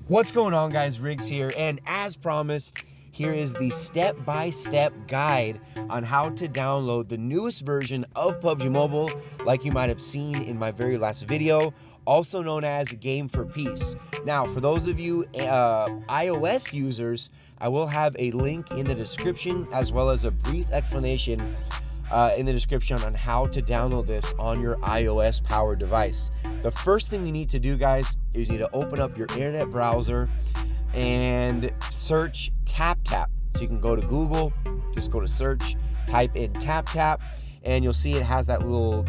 What's going on, guys? Riggs here, and as promised, here is the step-by-step guide on how to download the newest version of PUBG Mobile, like you might have seen in my very last video, also known as Game for Peace. Now, for those of you iOS users, I will have a link in the description as well as a brief explanation in the description on how to download this on your iOS powered device. The first thing you need to do, guys, is you need to open up your internet browser and search TapTap. So you can go to Google, just go to search, type in TapTap, and you'll see it has that little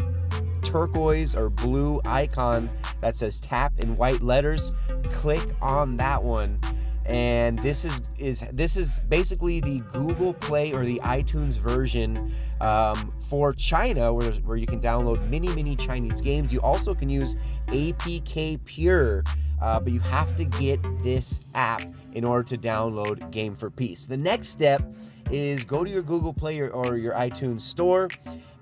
turquoise or blue icon that says tap in white letters. Click on that one. And this is basically the Google Play or the iTunes version for China, where you can download many Chinese games. You also can use APK Pure, but you have to get this app in order to download Game for Peace. The next step is go to your Google Play or your iTunes store,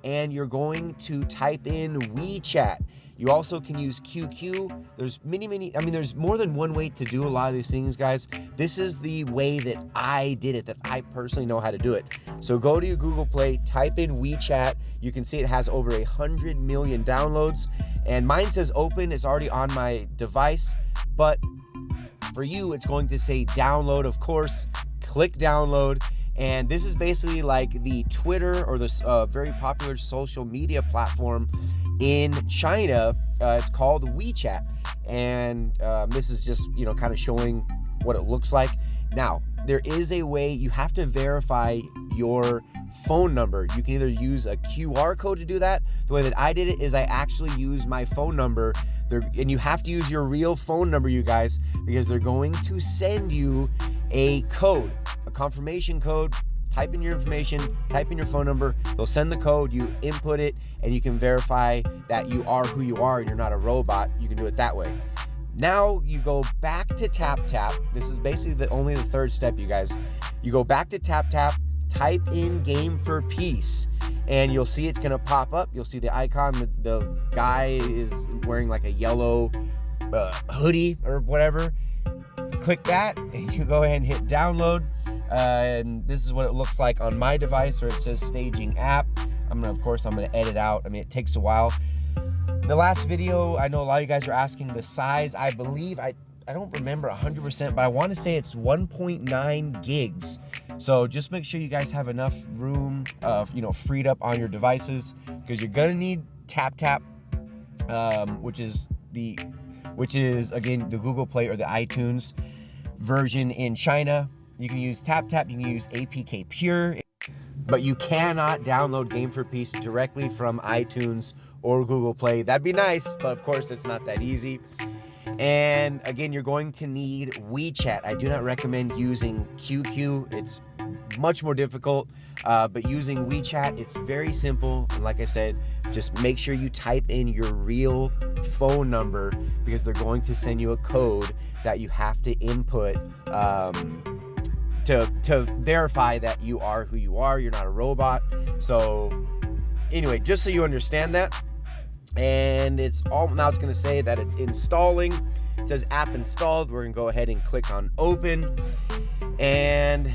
and you're going to type in WeChat. You also can use QQ. There's there's more than one way to do a lot of these things, guys. This is the way that I did it, that I personally know how to do it. So go to your Google Play, type in WeChat. You can see it has over 100 million downloads, and mine says open. It's already on my device, but for you, it's going to say download, of course. Click download. And this is basically like the Twitter or this very popular social media platform in China. It's called WeChat, and this is just kind of showing what it looks like. Now, there is a way you have to verify your phone number. You can either use a QR code to do that. The way that I did it is I actually used my phone number there, and you have to use your real phone number, you guys, because they're going to send you a code, a confirmation code. Type in your information, type in your phone number, they'll send the code, you input it, and you can verify that you are who you are and you're not a robot. You can do it that way. Now you go back to TapTap. This is basically only the third step, you guys. You go back to TapTap, type in Game for Peace, and you'll see it's gonna pop up. You'll see the icon, the guy is wearing like a yellow hoodie or whatever. Click that, and you go ahead and hit download. And this is what it looks like on my device, where it says staging app. Of course, I'm gonna edit out. It takes a while. The last video, I know a lot of you guys are asking the size. I believe, I don't remember 100%, but I want to say it's 1.9 gigs. So just make sure you guys have enough room, freed up on your devices, because you're gonna need TapTap, which is again the Google Play or the iTunes version in China. You can use TapTap, you can use APK Pure, but you cannot download Game for Peace directly from iTunes or Google Play. That'd be nice, but of course it's not that easy. And again, you're going to need WeChat. I do not recommend using QQ. It's much more difficult, but using WeChat, it's very simple. And like I said, just make sure you type in your real phone number, because they're going to send you a code that you have to input to verify that you are who you are. You're not a robot. So anyway, just so you understand that. And now it's going to say that it's installing. It says app installed. We're going to go ahead and click on open, and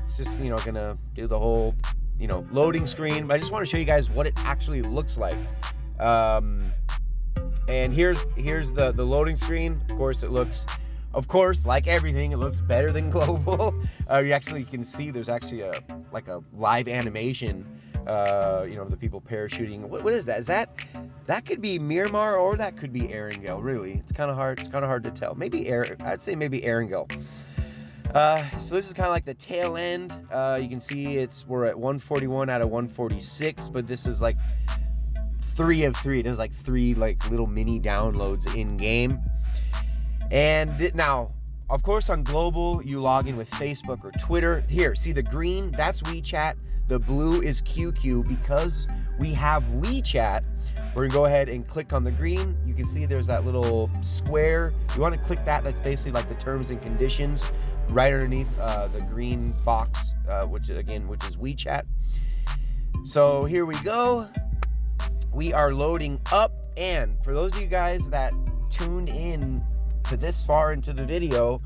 it's just going to do the whole loading screen. But I just want to show you guys what it actually looks like. And here's the loading screen. Of course, it looks, like everything, it looks better than global. You actually can see there's actually a live animation, of the people parachuting. What is that? That could be Myanmar, or that could be Erangel. Really, it's kind of hard to tell. I'd say maybe Erangel. So this is kind of like the tail end. You can see we're at 141 out of 146, but this is like 3 of 3. It has like 3 little mini downloads in game. And now, of course, on global, you log in with Facebook or Twitter. Here, see the green? That's WeChat. The blue is QQ. Because we have WeChat, we're gonna go ahead and click on the green. You can see there's that little square. You want to click that. That's basically like the terms and conditions right underneath the green box, which is WeChat. So here we go. We are loading up, and for those of you guys that tuned in to this far into the video,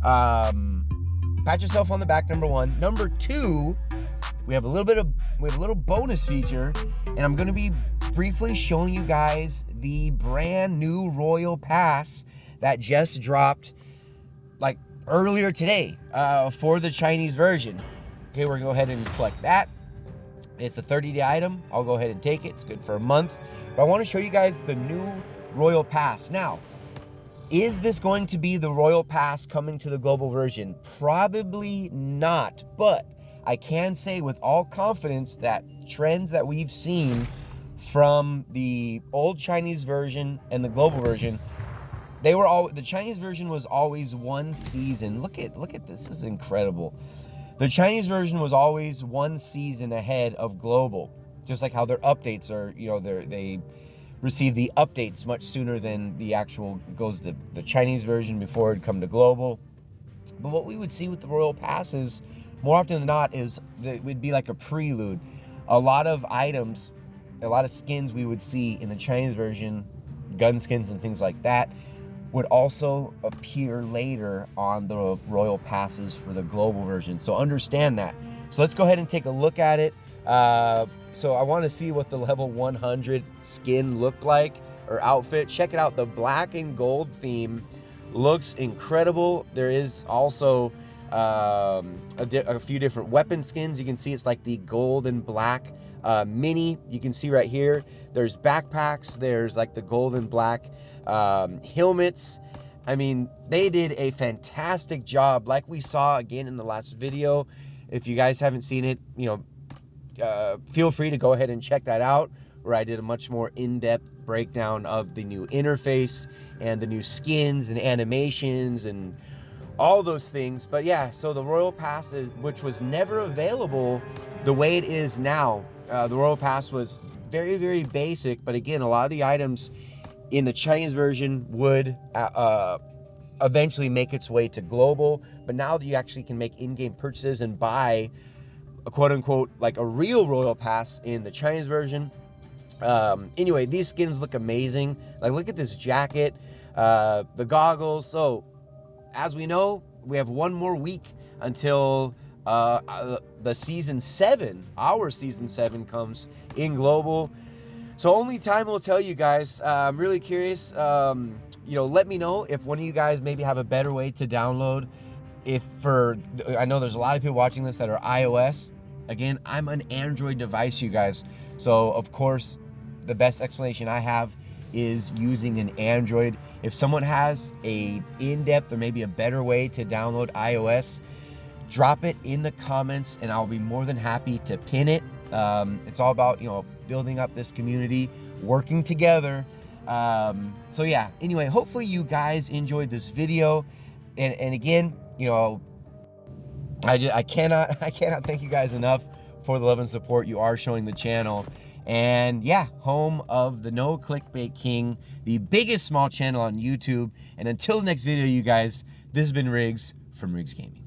pat yourself on the back, number one. Number two, we have a little bonus feature, and I'm going to be briefly showing you guys the brand new Royal Pass that just dropped like earlier today for the Chinese version. Okay, we're going to go ahead and collect that. It's a 30-day item. I'll go ahead and take it. It's good for a month. But I want to show you guys the new Royal Pass. Now, is this going to be the Royal Pass coming to the global version? Probably not, but I can say with all confidence that trends that we've seen from the old Chinese version and the global version, the Chinese version was always one season. Look at this. This is incredible. The Chinese version was always one season ahead of global, just like how their updates are, they receive the updates much sooner than the actual goes to the Chinese version before it come to global. But what we would see with the Royal Passes more often than not is that it would be like a prelude. A lot of items, a lot of skins we would see in the Chinese version, gun skins and things like that, would also appear later on the Royal Passes for the global version. So understand that. So let's go ahead and take a look at it. So I want to see what the level 100 skin looked like, or outfit. Check it out. The black and gold theme looks incredible. There is also a few different weapon skins. You can see it's like the gold and black mini. You can see right here. There's backpacks. There's like the gold and black helmets. I mean, they did a fantastic job, like we saw again in the last video. If you guys haven't seen it, feel free to go ahead and check that out, where I did a much more in-depth breakdown of the new interface and the new skins and animations and all those things. But yeah, so the Royal Pass, which was never available the way it is now. The Royal Pass was very, very basic, but again, a lot of the items in the Chinese version would eventually make its way to global. But now that you actually can make in-game purchases and buy a quote-unquote like a real Royal Pass in the Chinese version. Anyway, these skins look amazing. Like, look at this jacket, the goggles. So as we know, we have one more week until the season 7, our season 7 comes in global. So only time will tell you guys. I'm really curious. Let me know if one of you guys maybe have a better way to download. I know there's a lot of people watching this that are iOS. Again, I'm an Android device, you guys. So of course, the best explanation I have is using an Android. If someone has a in-depth or maybe a better way to download iOS, drop it in the comments and I'll be more than happy to pin it. It's all about, building up this community, working together. So yeah, anyway, hopefully you guys enjoyed this video. And again, I cannot thank you guys enough for the love and support you are showing the channel. And yeah, home of the No Clickbait King, the biggest small channel on YouTube. And until the next video, you guys, this has been Riggs from Riggs Gaming.